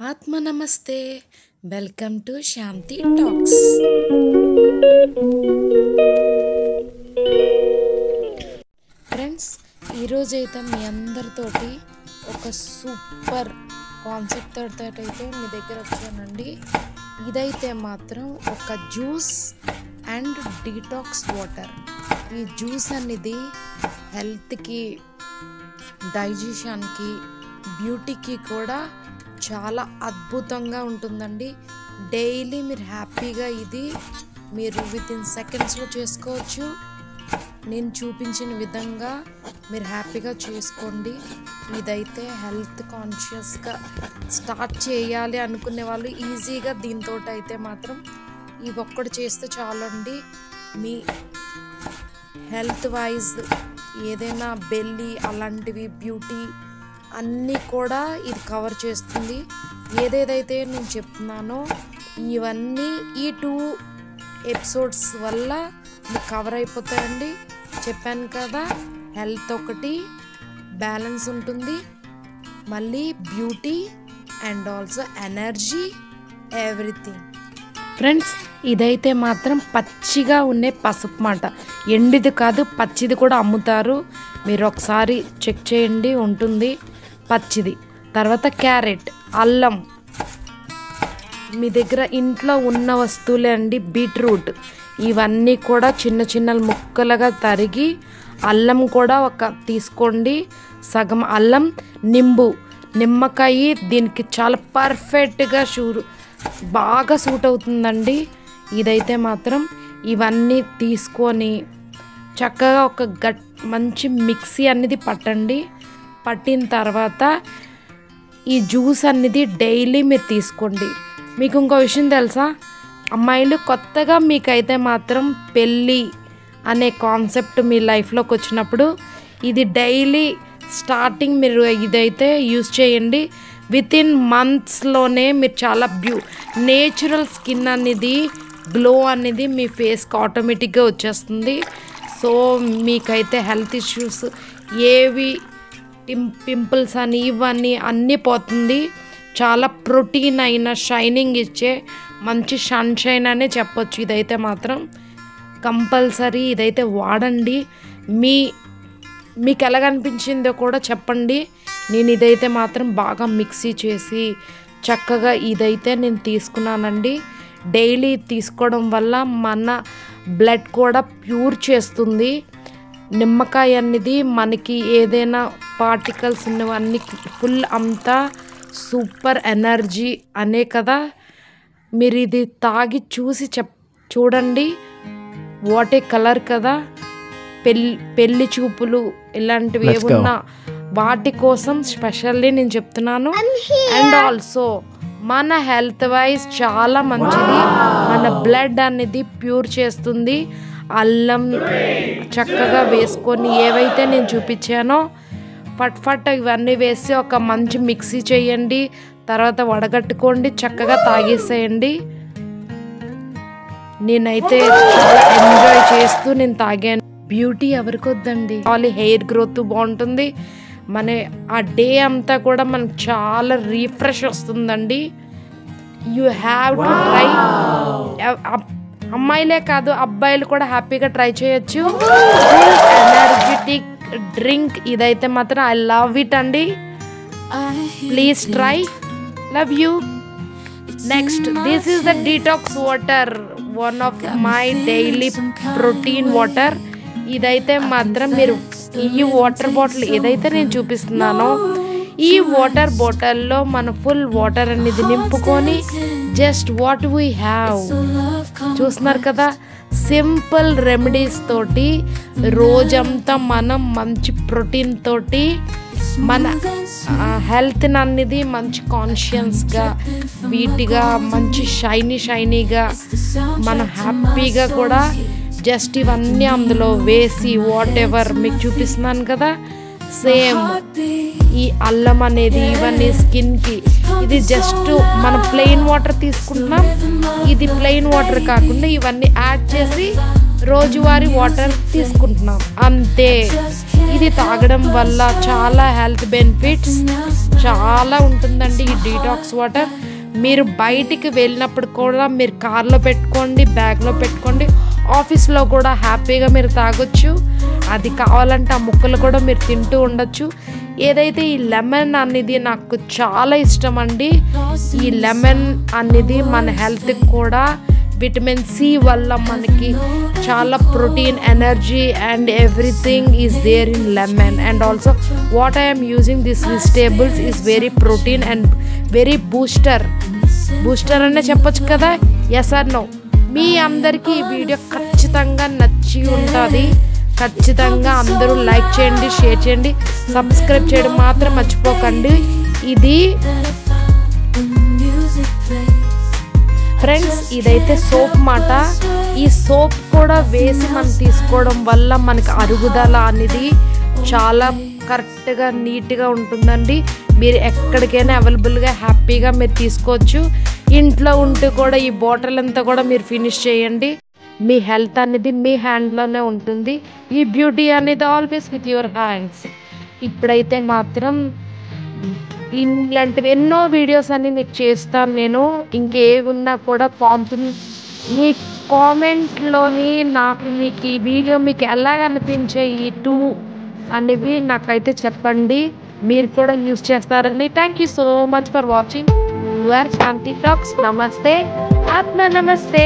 ఆత్మ నమస్తే. Welcome to Shanti talks. Friends, ఈరోజైతే మీ అందరితోటి ఒక సూపర్ కాన్సెప్ట్ తోటి అయితే మీ దగ్గర వచ్చానండి. ఇదైతే మాత్రం ఒక జ్యూస్ అండ్ డీటాక్స్ వాటర్. ఈ జ్యూస్ అనేది హెల్త్కి, డైజెషన్కి, బ్యూటీకి కూడా చాలా అద్భుతంగా ఉంటుందండి. డైలీ మీరు హ్యాపీగా ఇది మీరు వితిన్ సెకండ్స్లో చేసుకోవచ్చు. నేను చూపించిన విధంగా మీరు హ్యాపీగా చేసుకోండి. ఇదైతే హెల్త్ కాన్షియస్గా స్టార్ట్ చేయాలి అనుకునే వాళ్ళు ఈజీగా దీంతో అయితే మాత్రం ఇవి ఒక్కటి చేస్తే చాలండి. మీ హెల్త్ వైజ్ ఏదైనా బెల్లీ అలాంటివి, బ్యూటీ అన్నీ కూడా ఇది కవర్ చేస్తుంది. ఏదేదైతే నేను చెప్తున్నానో ఇవన్నీ ఈ 2 ఎపిసోడ్స్ వల్ల మీకు కవర్ అయిపోతాయండి. చెప్పాను కదా, హెల్త్ ఒకటి బ్యాలెన్స్ ఉంటుంది, మళ్ళీ beauty and also energy, everything. Friends, ఇదైతే మాత్రం పచ్చిగా ఉండే పసుపు మాట, ఎండిది కాదు, పచ్చిది కూడా అమ్ముతారు. మీరు ఒకసారి చెక్ చేయండి, ఉంటుంది పచ్చిది. తర్వాత క్యారెట్, అల్లం, మీ దగ్గర ఇంట్లో ఉన్న వస్తువులే అండి. బీట్రూట్, ఇవన్నీ కూడా చిన్న చిన్న ముక్కలుగా తరిగి, అల్లం కూడా ఒక తీసుకోండి, సగం అల్లం, నిమ్మకాయ దీనికి చాలా పర్ఫెక్ట్గా బాగా సూట్ అవుతుందండి. ఇదైతే మాత్రం ఇవన్నీ తీసుకొని చక్కగా ఒక మంచి మిక్సీ అనేది పట్టండి. పట్టిన తర్వాత ఈ జ్యూస్ అనేది డైలీ మీరు తీసుకోండి. మీకు ఇంకో విషయం తెలుసా, అమ్మాయిలు కొత్తగా మీకైతే మాత్రం పెళ్ళి అనే కాన్సెప్ట్ మీ లైఫ్లోకి వచ్చినప్పుడు ఇది డైలీ స్టార్టింగ్ మీరు ఇదైతే యూజ్ చేయండి. వితిన్ మంత్స్లోనే మీరు చాలా నేచురల్ స్కిన్ అనేది, గ్లో అనేది మీ ఫేస్కి ఆటోమేటిక్గా వచ్చేస్తుంది. సో మీకైతే హెల్త్ ఇష్యూస్ ఏవి, పింపుల్స్ అని ఇవన్నీ అన్నీ పోతుంది. చాలా ప్రోటీన్ అయిన, షైనింగ్ ఇచ్చే మంచి సన్షైన్ అనే చెప్పొచ్చు. ఇదైతే మాత్రం కంపల్సరీ ఇదైతే వాడండి. మీకు ఎలాగనిపించిందో కూడా చెప్పండి. నేను ఇదైతే మాత్రం బాగా మిక్సీ చేసి చక్కగా ఇదైతే నేను తీసుకున్నానండి. డైలీ తీసుకోవడం వల్ల మన బ్లడ్ కూడా ప్యూర్ చేస్తుంది. నిమ్మకాయ అనేది మనకి ఏదైనా పార్టికల్స్ ఉన్నవన్నీ ఫుల్ అంతా సూపర్ ఎనర్జీ అనే కదా. మీరు ఇది తాగి చూసి చూడండి, వాటే కలర్ కదా. పెళ్లి చూపులు ఇలాంటివి ఏమున్నా వాటి కోసం స్పెషల్లీ నేను చెప్తున్నాను. అండ్ ఆల్సో మన హెల్త్ వైజ్ చాలా మంచిది. మన బ్లడ్ అనేది ప్యూర్ చేస్తుంది. అల్లం చక్కగా వేసుకొని ఏవైతే నేను చూపించానో ఫట్ ఇవన్నీ వేసి ఒక మంచి మిక్సీ చేయండి. తర్వాత వడగట్టుకోండి, చక్కగా తాగేసేయండి. నేనైతే చాలా ఎంజాయ్ చేస్తూ నేను తాగాను. బ్యూటీ ఎవరికి వద్దండి, వాళ్ళ హెయిర్ గ్రోత్ బాగుంటుంది. మన ఆ డే అంతా కూడా మనకు చాలా రీఫ్రెష్ వస్తుందండి. You have to try. అమ్మాయిలే కాదు, అబ్బాయిలు కూడా హ్యాపీగా ట్రై చేయొచ్చు. ఫుల్ ఎనర్జెటిక్ డ్రింక్ ఇదైతే మాత్రం ఐ లవ్ ఇట్ అండి. Please try. Love you. Next, this is the detox water, one of my daily protein water. ఇదైతే మాత్రం మీరు ఈ వాటర్ బాటిల్ ఏదైతే నేను చూపిస్తున్నానో ఈ వాటర్ బాటిల్లో మన ఫుల్ వాటర్ అనేది నింపుకొని జస్ట్ వాట్ వీ హ్యావ్ చూస్తున్నారు కదా, సింపుల్ రెమెడీస్ తోటి రోజంతా మనం మంచి ప్రోటీన్ తోటి మన హెల్త్ని అనేది మంచి కాన్షియస్గా, వీటిగా, మంచి షైనీగా మనం హ్యాపీగా కూడా జస్ట్ ఇవన్నీ అందులో వేసి వాట్ ఎవర్ మీకు చూపిస్తున్నాను కదా, సేమ్ ఈ అల్లం అనేది ఇవన్నీ స్కిన్కి. ఇది జస్ట్ మనం ప్లెయిన్ వాటర్ తీసుకుంటున్నాం. ఇది ప్లెయిన్ వాటర్ కాకుండా ఇవన్నీ యాడ్ చేసి రోజువారీ వాటర్ తీసుకుంటున్నాం అంతే. ఇది తాగడం వల్ల చాలా హెల్త్ బెనిఫిట్స్ చాలా ఉంటుందండి ఈ డీటాక్స్ వాటర్. మీరు బయటికి వెళ్ళినప్పుడు కూడా మీరు కార్లో పెట్టుకోండి, బ్యాగ్లో పెట్టుకోండి, ఆఫీస్లో కూడా హ్యాపీగా మీరు తాగొచ్చు. అది కావాలంటే ఆ ముక్కలు కూడా మీరు తింటూ ఉండొచ్చు. ఏదైతే ఈ లెమన్ అనేది నాకు చాలా ఇష్టం అండి. ఈ లెమన్ అనేది మన హెల్త్కి కూడా విటమిన్ సి వల్ల మనకి చాలా protein, energy and everything is there in lemon. And also what I'm using this vegetables is very protein and very booster అనే చెప్పొచ్చు కదా. Yes are no? మీ అందరికీ ఈ వీడియో ఖచ్చితంగా నచ్చి ఉంటుంది. ఖచ్చితంగా అందరూ లైక్ చేయండి, షేర్ చేయండి, సబ్స్క్రైబ్ చేయడం మాత్రం మర్చిపోకండి. ఇది ఫ్రెండ్స్, ఇదైతే సోప్ మాట. ఈ సోప్ కూడా వేసి మనం తీసుకోవడం వల్ల మనకి అరుగుదల అనేది చాలా కరెక్ట్గా నీట్గా ఉంటుందండి. మీరు ఎక్కడికైనా అవైలబుల్గా హ్యాపీగా మీరు తీసుకోవచ్చు. ఇంట్లో ఉంటూ కూడా ఈ బాటిల్ అంతా కూడా మీరు ఫినిష్ చేయండి. మీ హెల్త్ అనేది మీ హ్యాండ్లోనే ఉంటుంది. ఈ బ్యూటీ అనేది ఆల్వేస్ విత్ యువర్ హ్యాండ్స్. ఇప్పుడైతే మాత్రం ఇలాంటివి ఎన్నో వీడియోస్ అన్ని మీకు చేస్తాను నేను. ఇంకేమున్నా కూడా మీ కామెంట్లోని నాకు మీకు ఈ వీడియో మీకు ఎలాగ అనిపించే ఈ 2 అనేవి నాకైతే చెప్పండి. మీరు కూడా యూస్ చేస్తారని. Thank you so much for watching your Shanti talks. నమస్తే, ఆత్మ నమస్తే.